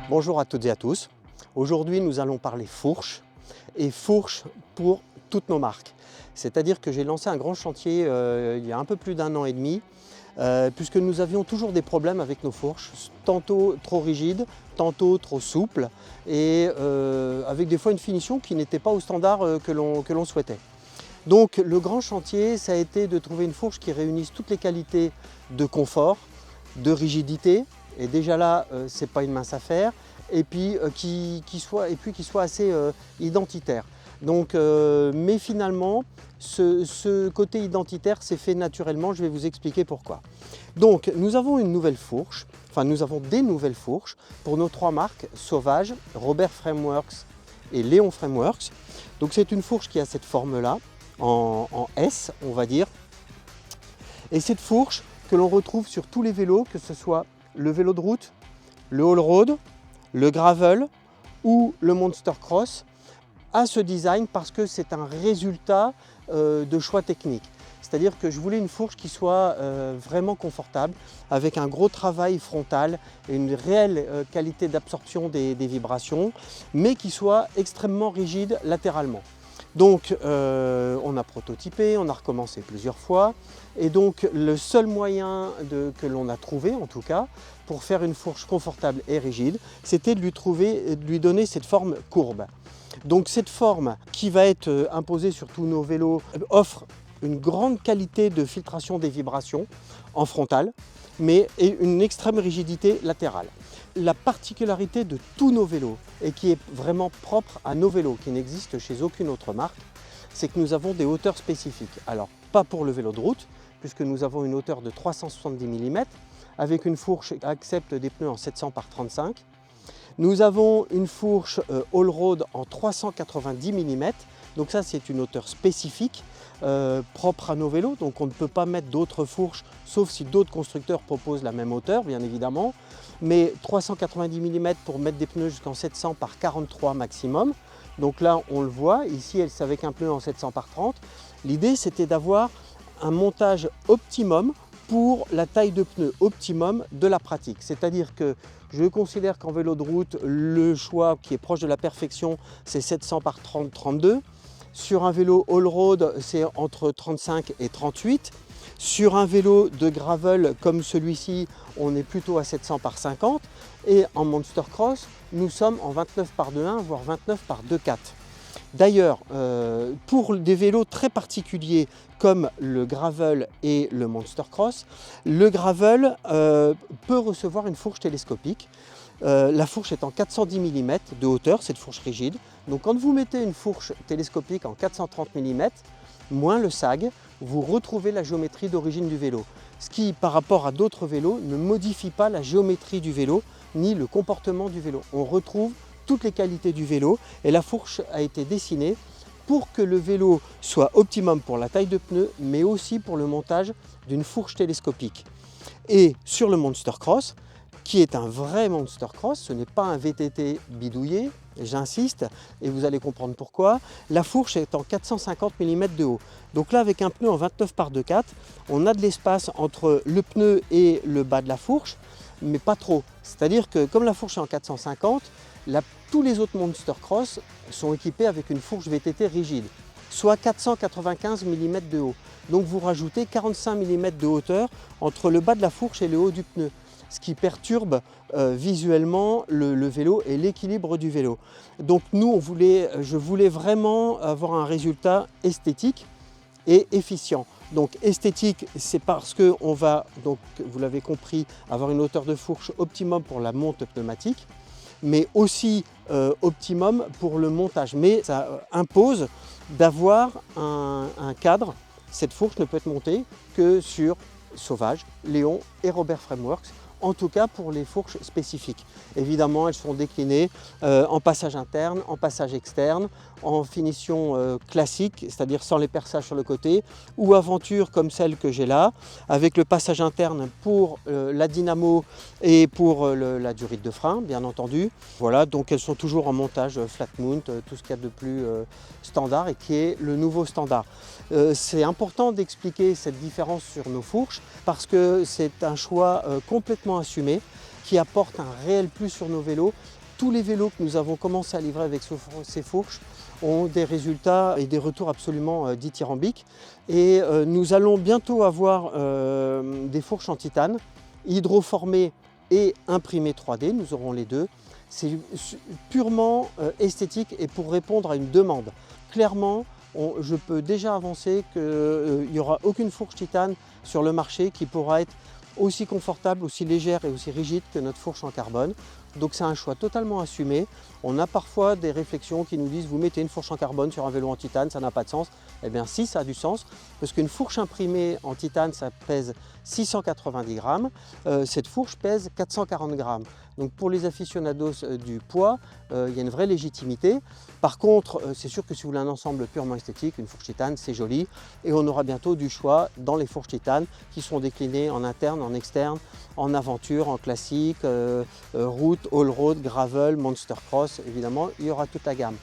Bonjour à toutes et à tous. Aujourd'hui, nous allons parler fourche et fourche pour toutes nos marques. C'est-à-dire que j'ai lancé un grand chantier il y a un peu plus d'un an et demi puisque nous avions toujours des problèmes avec nos fourches, tantôt trop rigides, tantôt trop souples et avec des fois une finition qui n'était pas au standard que l'on souhaitait. Donc le grand chantier, ça a été de trouver une fourche qui réunisse toutes les qualités de confort, de rigidité, et déjà là, ce n'est pas une mince affaire, et puis qui soit assez identitaire. Donc, mais finalement, ce côté identitaire s'est fait naturellement, je vais vous expliquer pourquoi. Donc nous avons une nouvelle fourche, enfin nous avons des nouvelles fourches pour nos trois marques, Sauvage, Robert Frameworks et Léon Frameworks. Donc c'est une fourche qui a cette forme-là, en S on va dire. Et cette fourche que l'on retrouve sur tous les vélos, que ce soit le vélo de route, le all-road, le gravel ou le monster cross, a ce design parce que c'est un résultat de choix techniques. C'est-à-dire que je voulais une fourche qui soit vraiment confortable, avec un gros travail frontal et une réelle qualité d'absorption des vibrations, mais qui soit extrêmement rigide latéralement. Donc on a prototypé, on a recommencé plusieurs fois, et donc le seul moyen que l'on a trouvé en tout cas pour faire une fourche confortable et rigide, c'était de lui donner cette forme courbe. Donc cette forme qui va être imposée sur tous nos vélos offre une grande qualité de filtration des vibrations en frontal, mais une extrême rigidité latérale. La particularité de tous nos vélos, et qui est vraiment propre à nos vélos, qui n'existe chez aucune autre marque, c'est que nous avons des hauteurs spécifiques. Alors, pas pour le vélo de route, puisque nous avons une hauteur de 370 mm, avec une fourche qui accepte des pneus en 700 par 35. Nous avons une fourche all-road en 390 mm, donc ça c'est une hauteur spécifique, propre à nos vélos, donc on ne peut pas mettre d'autres fourches, sauf si d'autres constructeurs proposent la même hauteur, bien évidemment. Mais 390 mm pour mettre des pneus jusqu'en 700 par 43 maximum. Donc là, on le voit, ici, c'est avec un pneu en 700 par 30. L'idée, c'était d'avoir un montage optimum pour la taille de pneu optimum de la pratique. C'est-à-dire que je considère qu'en vélo de route, le choix qui est proche de la perfection, c'est 700 par 30-32. Sur un vélo all-road, c'est entre 35 et 38. Sur un vélo de gravel comme celui-ci, on est plutôt à 700 par 50. Et en monster cross, nous sommes en 29 par 2.1, voire 29 par 2.4. D'ailleurs, pour des vélos très particuliers comme le gravel et le monster cross, le gravel peut recevoir une fourche télescopique. La fourche est en 410 mm de hauteur, cette fourche rigide. Donc quand vous mettez une fourche télescopique en 430 mm, moins le sag, vous retrouvez la géométrie d'origine du vélo. Ce qui, par rapport à d'autres vélos, ne modifie pas la géométrie du vélo, ni le comportement du vélo. On retrouve toutes les qualités du vélo et la fourche a été dessinée pour que le vélo soit optimum pour la taille de pneu, mais aussi pour le montage d'une fourche télescopique. Et sur le monster cross, qui est un vrai monster cross, ce n'est pas un VTT bidouillé, j'insiste, et vous allez comprendre pourquoi. La fourche est en 450 mm de haut. Donc là, avec un pneu en 29 par 2.4, on a de l'espace entre le pneu et le bas de la fourche, mais pas trop. C'est-à-dire que comme la fourche est en 450, tous les autres monster cross sont équipés avec une fourche VTT rigide, soit 495 mm de haut. Donc vous rajoutez 45 mm de hauteur entre le bas de la fourche et le haut du pneu, ce qui perturbe visuellement le vélo et l'équilibre du vélo. Donc nous, je voulais vraiment avoir un résultat esthétique et efficient. Donc esthétique, c'est parce qu'on va, donc, vous l'avez compris, avoir une hauteur de fourche optimum pour la monte pneumatique, mais aussi optimum pour le montage. Mais ça impose d'avoir un cadre. Cette fourche ne peut être montée que sur Sauvage, Léon et Robert Frameworks, en tout cas pour les fourches spécifiques. Évidemment, elles sont déclinées en passage interne, en passage externe, en finition classique, c'est-à-dire sans les perçages sur le côté, ou aventure comme celle que j'ai là, avec le passage interne pour la dynamo et pour la durite de frein, bien entendu. Voilà, donc elles sont toujours en montage flat mount, tout ce qu'il y a de plus standard et qui est le nouveau standard. C'est important d'expliquer cette différence sur nos fourches parce que c'est un choix complètement assumé qui apporte un réel plus sur nos vélos tous les vélos que nous avons commencé à livrer avec ces fourches ont des résultats et des retours absolument dithyrambiques. Et nous allons bientôt avoir des fourches en titane, hydroformées et imprimées 3D, nous aurons les deux. C'est purement esthétique et pour répondre à une demande. Clairement, je peux déjà avancer qu'il n'y aura aucune fourche titane sur le marché qui pourra être aussi confortable, aussi légère et aussi rigide que notre fourche en carbone. Donc c'est un choix totalement assumé. On a parfois des réflexions qui nous disent vous mettez une fourche en carbone sur un vélo en titane, ça n'a pas de sens. Eh bien si, ça a du sens, parce qu'une fourche imprimée en titane, ça pèse 690 grammes. Cette fourche pèse 440 grammes. Donc pour les aficionados du poids, il y a une vraie légitimité. Par contre, c'est sûr que si vous voulez un ensemble purement esthétique, une fourche titane, c'est joli. Et on aura bientôt du choix dans les fourches titane qui seront déclinées en interne, en externe, en aventure, en classique, route, all-road, gravel, monster cross, évidemment, il y aura toute la gamme.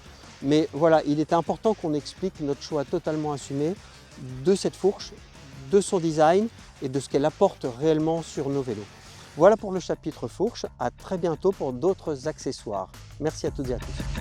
Mais voilà, il était important qu'on explique notre choix totalement assumé de cette fourche, de son design et de ce qu'elle apporte réellement sur nos vélos. Voilà pour le chapitre fourche, à très bientôt pour d'autres accessoires. Merci à toutes et à tous.